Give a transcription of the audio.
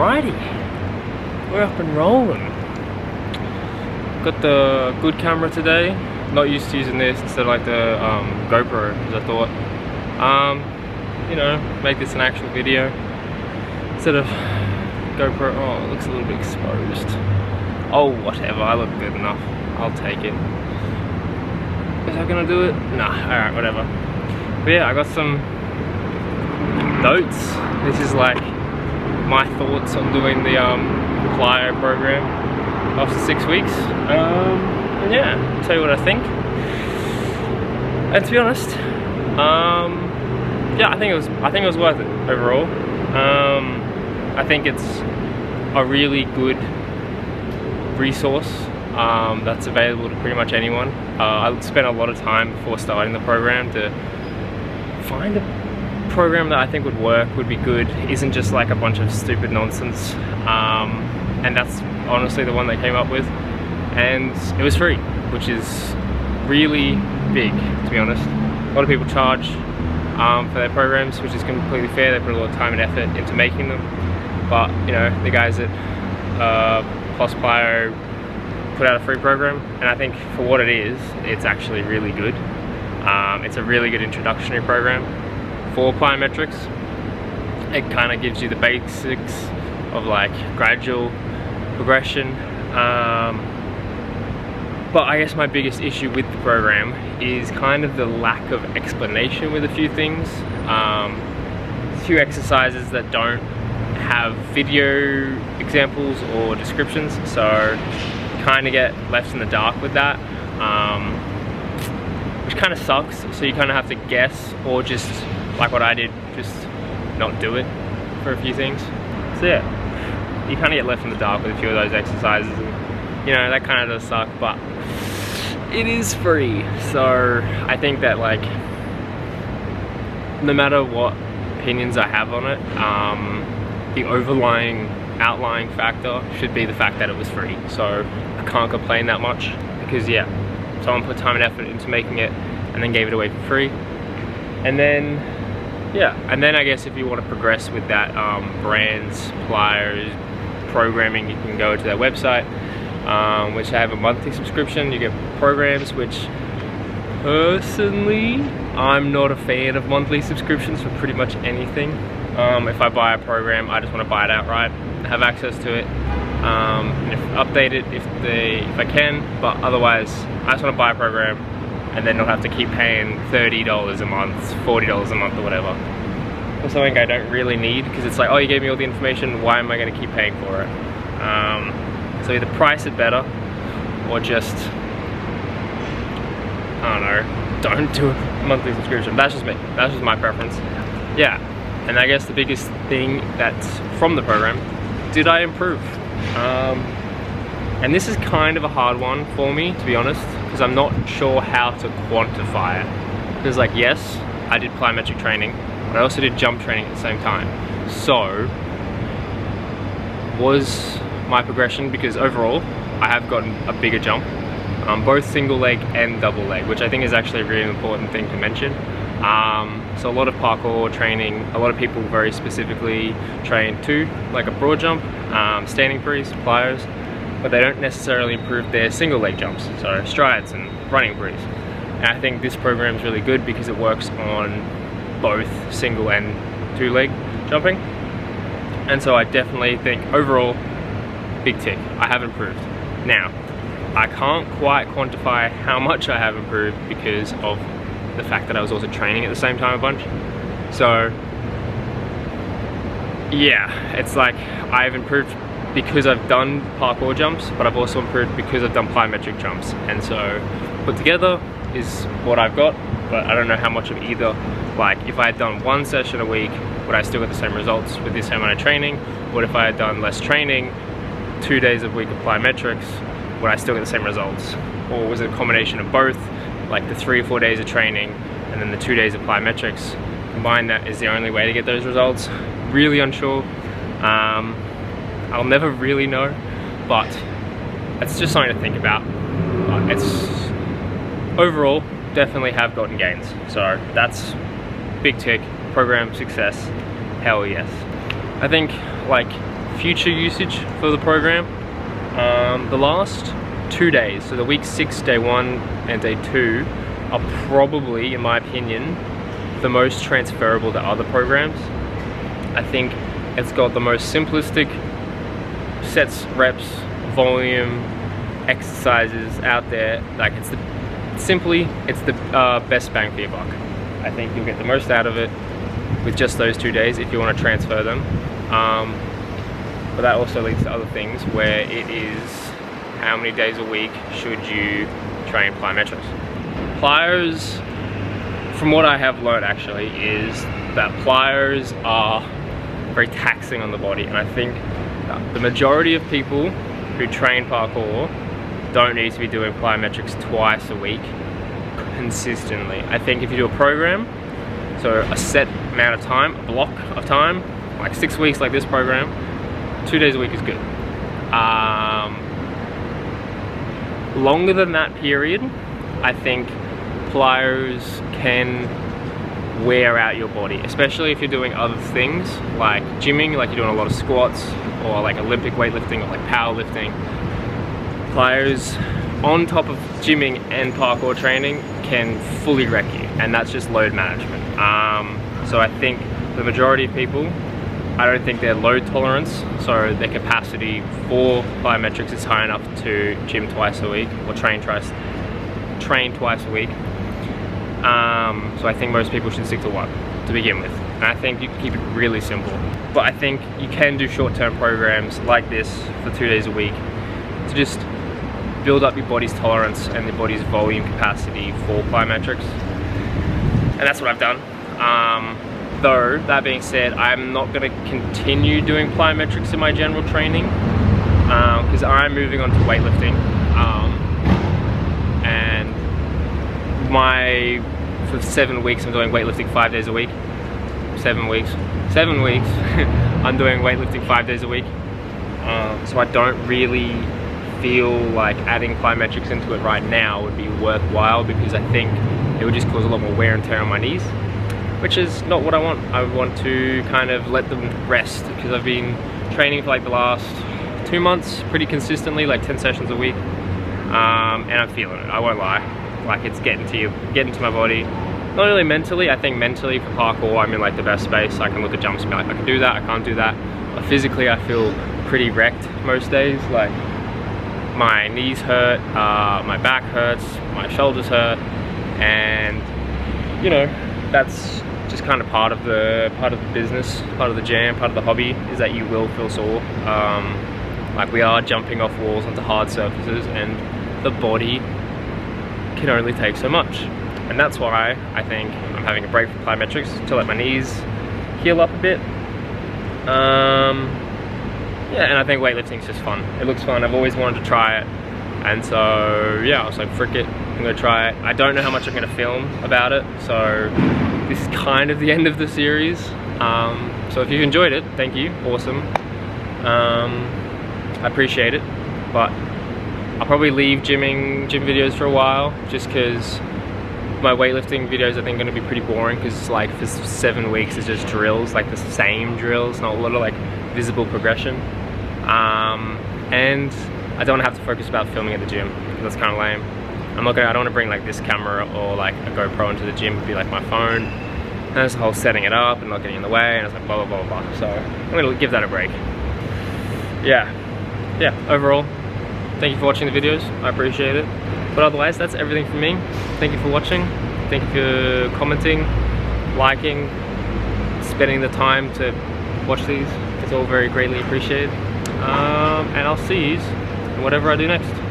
Alrighty, we're up and rolling. Got the good camera today. Not used to using this instead of like the GoPro, because I thought, you know, make this an actual video instead of GoPro. Oh, it looks a little bit exposed. Oh, whatever, I look good enough. I'll take it. Is that gonna do it? Nah, alright, whatever. But yeah, I got some notes. This is like my thoughts on doing the Plyo program after 6 weeks. And yeah, I'll tell you what I think. And to be honest, yeah, I think it was worth it overall. I think it's a really good resource that's available to pretty much anyone. I spent a lot of time before starting the program to find a program that I think would work, would be good, isn't just like a bunch of stupid nonsense, and that's honestly the one they came up with, and it was free, which is really big, to be honest. A lot of people charge for their programs, which is completely fair. They put a lot of time and effort into making them, but you know, the guys at Plus Plyo put out a free program, and I think for what it is, it's actually really good. It's a really good introductory program for plyometrics. It kind of gives you the basics of like gradual progression, but I guess my biggest issue with the program is kind of the lack of explanation with a few things. A few exercises that don't have video examples or descriptions, so kind of get left in the dark with that, which kind of sucks. So you kind of have to guess, or just like what I did, just not do it for a few things. So yeah, you kind of get left in the dark with a few of those exercises, and you know, that kind of does suck, but it is free. So I think that like, no matter what opinions I have on it, the outlying factor should be the fact that it was free. So I can't complain that much, because yeah, someone put time and effort into making it and then gave it away for free. And then yeah, and then I guess if you want to progress with that brands, Plyos, programming, you can go to their website, which I have a monthly subscription. You get programs, which personally I'm not a fan of monthly subscriptions for pretty much anything. If I buy a program, I just want to buy it outright, have access to it, and update it if I can, but otherwise I just want to buy a program and then not have to keep paying $30 a month, $40 a month or whatever for something I don't really need, because it's like, oh, you gave me all the information, why am I going to keep paying for it? So either price it better, or just, I don't know, don't do a monthly subscription. That's just me, that's just my preference. Yeah, and I guess the biggest thing that's from the program, did I improve? And this is kind of a hard one for me, to be honest, because I'm not sure how to quantify it. Because like, yes, I did plyometric training, but I also did jump training at the same time. So, was my progression, because overall, I have gotten a bigger jump, both single leg and double leg, which I think is actually a really important thing to mention. So a lot of parkour training, a lot of people very specifically train to like a broad jump, standing prees, plyos, but they don't necessarily improve their single leg jumps, so strides and running prees. And I think this program is really good because it works on both single and two leg jumping. And so I definitely think overall, big tick, I have improved. Now, I can't quite quantify how much I have improved because of the fact that I was also training at the same time a bunch. So yeah, it's like I've improved because I've done parkour jumps, but I've also improved because I've done plyometric jumps. And so put together is what I've got, but I don't know how much of either. Like if I had done one session a week, would I still get the same results with the same amount of training? What if I had done less training, 2 days a week of plyometrics, would I still get the same results? Or was it a combination of both, like the 3 or 4 days of training and then the 2 days of plyometrics? Combine that is the only way to get those results. Really unsure. I'll never really know, but it's just something to think about. It's overall definitely have gotten gains, so that's big tick. Program success, hell yes. I think like future usage for the program. The last 2 days, so the week 6, day 1 and day 2, are probably, in my opinion, the most transferable to other programs. I think it's got the most simplistic sets, reps, volume, exercises out there. Like it's the best bang for your buck. I think you'll get the most out of it with just those 2 days if you want to transfer them. But that also leads to other things where it is how many days a week should you train plyometrics. Plyos, from what I have learned actually, is that plyos are very taxing on the body, and I think the majority of people who train parkour don't need to be doing plyometrics twice a week consistently. I think if you do a program, so a set amount of time, a block of time, like 6 weeks like this program, 2 days a week is good. Longer than that period, I think plyos can wear out your body, especially if you're doing other things like gymming, like you're doing a lot of squats or like Olympic weightlifting or like powerlifting. Plyos on top of gymming and parkour training can fully wreck you, and that's just load management. So I think the majority of people, I don't think their load tolerance, so their capacity for plyometrics is high enough to gym twice a week or train twice a week. So I think most people should stick to one to begin with. And I think you can keep it really simple. But I think you can do short-term programs like this for 2 days a week to just build up your body's tolerance and your body's volume capacity for plyometrics. And that's what I've done. Though, that being said, I'm not going to continue doing plyometrics in my general training because I'm moving on to weightlifting. And for 7 weeks I'm doing weightlifting 5 days a week. 7 weeks I'm doing weightlifting 5 days a week. So I don't really feel like adding plyometrics into it right now would be worthwhile, because I think it would just cause a lot more wear and tear on my knees, which is not what I want. I want to kind of let them rest, because I've been training for like the last 2 months pretty consistently, like 10 sessions a week, and I'm feeling it, I won't lie. Like it's getting to my body. Not only mentally, I think mentally for parkour I'm in like the best space. I can look at jumps and be like, I can do that, I can't do that. But physically I feel pretty wrecked most days. Like my knees hurt, my back hurts, my shoulders hurt, and you know, that's just kind of part of the business, part of the jam, part of the hobby, is that you will feel sore. Like we are jumping off walls onto hard surfaces, and the body can only take so much. And that's why I think I'm having a break from plyometrics to let my knees heal up a bit. Yeah, and I think weightlifting is just fun. It looks fun. I've always wanted to try it, and so yeah, I was like, frick it, I'm gonna try it. I don't know how much I'm gonna film about it, so this is kind of the end of the series. So if you've enjoyed it, thank you, awesome. I appreciate it, but I'll probably leave gym videos for a while, just because my weightlifting videos I think are going to be pretty boring, because it's like for 7 weeks it's just drills, like the same drills, not a lot of like visible progression. And I don't have to focus about filming at the gym, that's kind of lame. I don't want to bring like this camera or like a GoPro into the gym. It'd be like my phone, and there's the whole setting it up and not getting in the way, and it's like blah blah blah blah. So I'm going to give that a break. Yeah, overall, thank you for watching the videos, I appreciate it. But otherwise, that's everything from me. Thank you for watching, thank you for commenting, liking, spending the time to watch these. It's all very greatly appreciated. And I'll see you in whatever I do next.